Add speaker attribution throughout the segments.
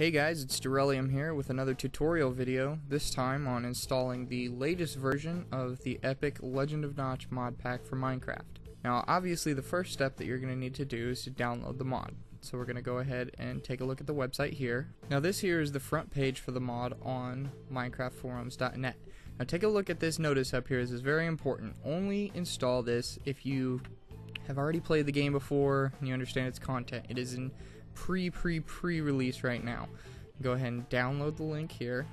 Speaker 1: Hey guys, it's Durellium here with another tutorial video, this time on installing the latest version of the epic Legend of Knotch mod pack for Minecraft. Now obviously the first step that you're going to need to do is to download the mod. So we're going to go ahead and take a look at the website here. Now this here is the front page for the mod on minecraftforums.net. Now take a look at this notice up here. This is very important. Only install this if you have already played the game before and you understand its content. It is in pre-release right now. Go ahead and download the link here.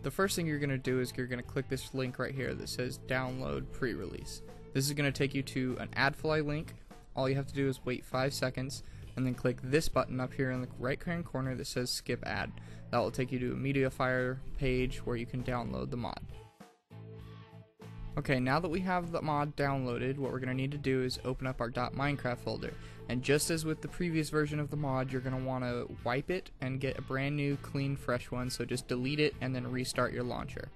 Speaker 1: The first thing you're going to do is you're going to click this link right here that says download pre-release. This is going to take you to an AdFly link. All you have to do is wait 5 seconds and then click this button up here in the right hand corner that says skip ad. That will take you to a MediaFire page where you can download the mod. Okay, now that we have the mod downloaded, what we're going to need to do is open up our .minecraft folder. And just as with the previous version of the mod, you're going to want to wipe it and get a brand new, clean, fresh one. So just delete it and then restart your launcher.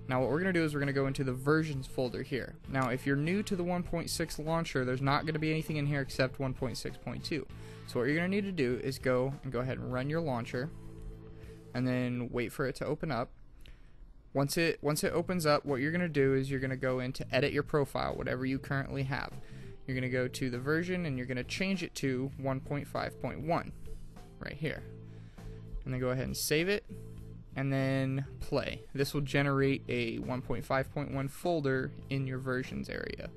Speaker 1: Now what we're going to do is we're going to go into the versions folder here. Now if you're new to the 1.6 launcher, there's not going to be anything in here except 1.6.2. So what you're going to need to do is go ahead and run your launcher and then wait for it to open up. Once it opens up, what you're going to do is you're going to go in to edit your profile, whatever you currently have. You're going to go to the version and you're going to change it to 1.5.1 right here. And then go ahead and save it and then play. This will generate a 1.5.1 folder in your versions area.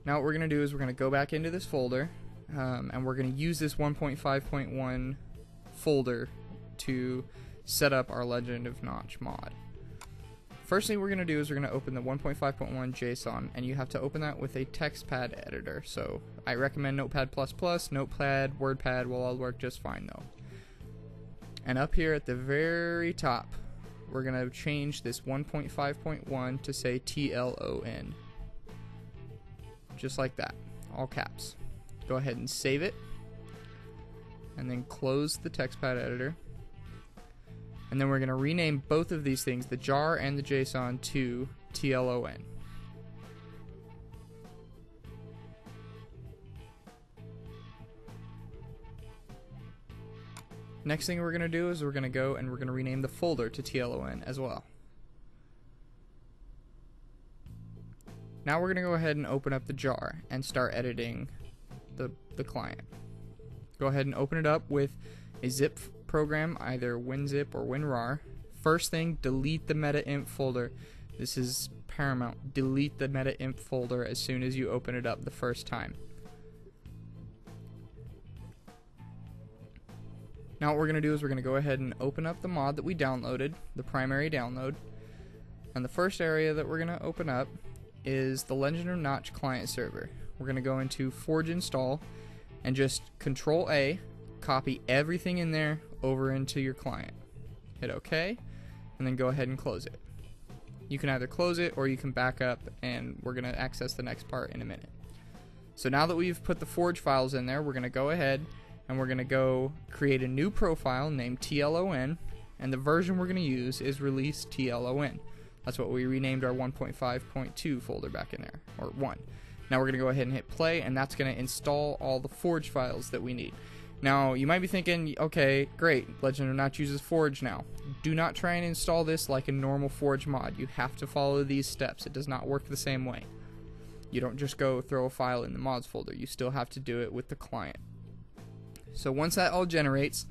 Speaker 1: Now what we're going to do is we're going to go back into this folder and we're going to use this 1.5.1 folder to set up our Legend of Knotch mod. First thing we're going to do is we're going to open the 1.5.1 JSON, and you have to open that with a TextPad editor. So I recommend Notepad++, Notepad, WordPad will all work just fine though. And up here at the very top, we're going to change this 1.5.1 to say TLON. Just like that, all caps. Go ahead and save it. And then close the TextPad editor. And then we're going to rename both of these things, the jar and the JSON, to TLON. Next thing we're going to do is we're going to go and we're going to rename the folder to TLON as well. Now we're going to go ahead and open up the jar and start editing the client. Go ahead and open it up with a zip program, either WinZip or WinRAR. First thing, delete the meta-imp folder. This is paramount. Delete the meta-imp folder as soon as you open it up the first time. Now what we're going to do is we're going to go ahead and open up the mod that we downloaded, the primary download. And the first area that we're going to open up is the Legend of Knotch client server. We're going to go into Forge Install and just Control A, copy everything in there over into your client. Hit OK, and then go ahead and close it. You can either close it or you can back up, and we're going to access the next part in a minute. So now that we've put the Forge files in there, we're going to go ahead and we're going to go create a new profile named TLON, and the version we're going to use is release TLON. That's what we renamed our 1.5.2 folder back in there, or 1. Now we're going to go ahead and hit play, and that's going to install all the Forge files that we need. Now you might be thinking, okay, great, Legend of Knotch uses Forge now. Do not try and install this like a normal Forge mod. You have to follow these steps. It does not work the same way. You don't just go throw a file in the mods folder. You still have to do it with the client. So once that all generates,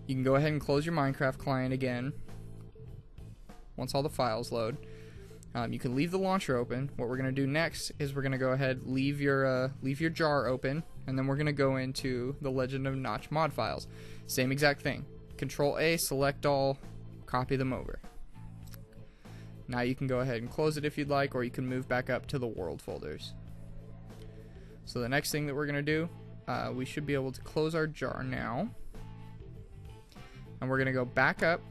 Speaker 1: you can go ahead and close your Minecraft client again. Once all the files load. You can leave the launcher open. What we're going to do next is we're going to go ahead, leave your jar open, and then we're going to go into the Legend of Knotch mod files. Same exact thing. Control A, select all, copy them over. Now you can go ahead and close it if you'd like, or you can move back up to the world folders. So the next thing that we're going to do, we should be able to close our jar now. And we're going to go back up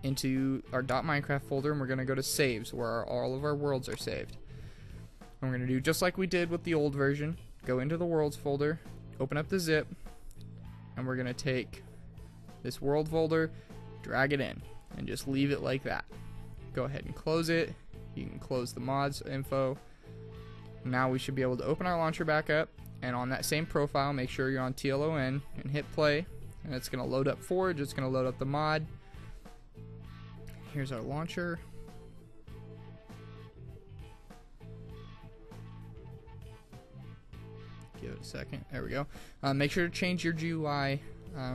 Speaker 1: into our .minecraft folder, and we're going to go to saves where all of our worlds are saved. And we're going to do just like we did with the old version. Go into the worlds folder, open up the zip, and we're going to take this world folder, drag it in, and just leave it like that. Go ahead and close it. You can close the mods info. Now we should be able to open our launcher back up, and on that same profile, make sure you're on TLON and hit play, and it's going to load up Forge. It's going to load up the mod. Here's our launcher. Give it a second. There we go. Make sure to change your GUI.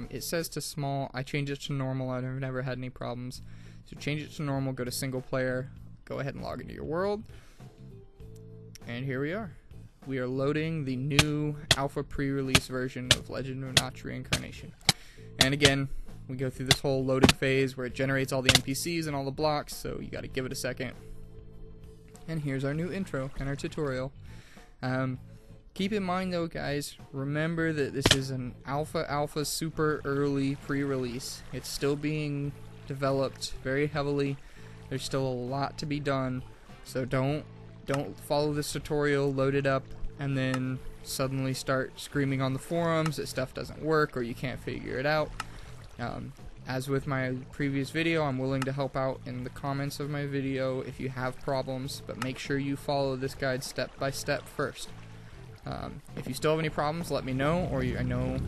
Speaker 1: It says to small. I changed it to normal. I've never had any problems. So change it to normal. Go to single player. Go ahead and log into your world. And here we are. We are loading the new alpha pre-release version of Legend of Knotch Reincarnation. And again, we go through this whole loading phase where it generates all the NPCs and all the blocks, so you got to give it a second. And here's our new intro and our tutorial. Keep in mind though, guys, remember that this is an alpha super early pre-release. It's still being developed very heavily. There's still a lot to be done, so don't follow this tutorial, load it up, and then suddenly start screaming on the forums that stuff doesn't work or you can't figure it out. As with my previous video, I'm willing to help out in the comments of my video if you have problems, but make sure you follow this guide step by step first. If you still have any problems, let me know, or I know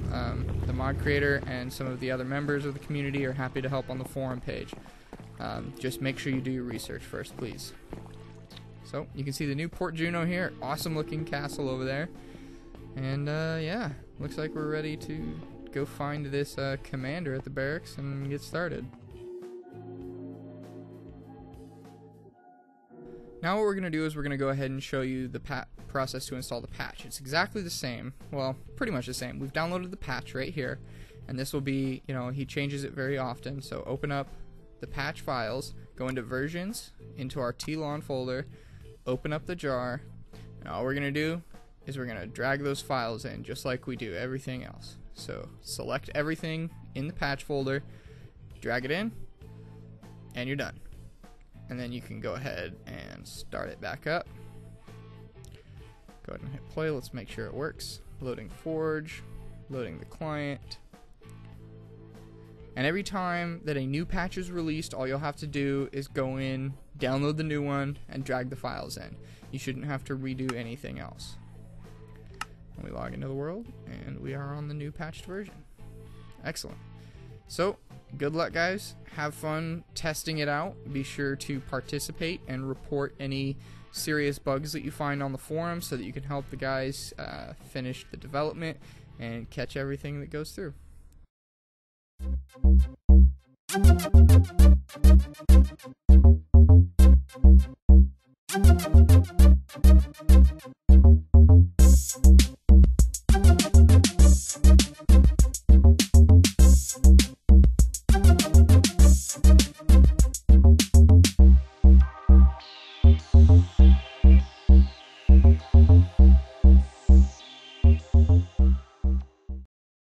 Speaker 1: the mod creator and some of the other members of the community are happy to help on the forum page. Just make sure you do your research first, please. So, you can see the new Port Juno here. Awesome looking castle over there. And, yeah, looks like we're ready to go find this commander at the barracks and get started. Now what we're going to do is we're going to go ahead and show you the process to install the patch. It's exactly the same. Well, pretty much the same. We've downloaded the patch right here. And this will be, you know, he changes it very often. So open up the patch files, go into versions, into our TLON folder, open up the jar, and all we're going to do is we're going to drag those files in just like we do everything else. So select everything in the patch folder, drag it in, and you're done. And then you can go ahead and start it back up. Go ahead and hit play. Let's make sure it works. Loading Forge, loading the client. And every time that a new patch is released, all you'll have to do is go in, download the new one, and drag the files in. You shouldn't have to redo anything else. And we log into the world, and we are on the new patched version. Excellent. So, good luck, guys. Have fun testing it out. Be sure to participate and report any serious bugs that you find on the forum so that you can help the guys finish the development and catch everything that goes through.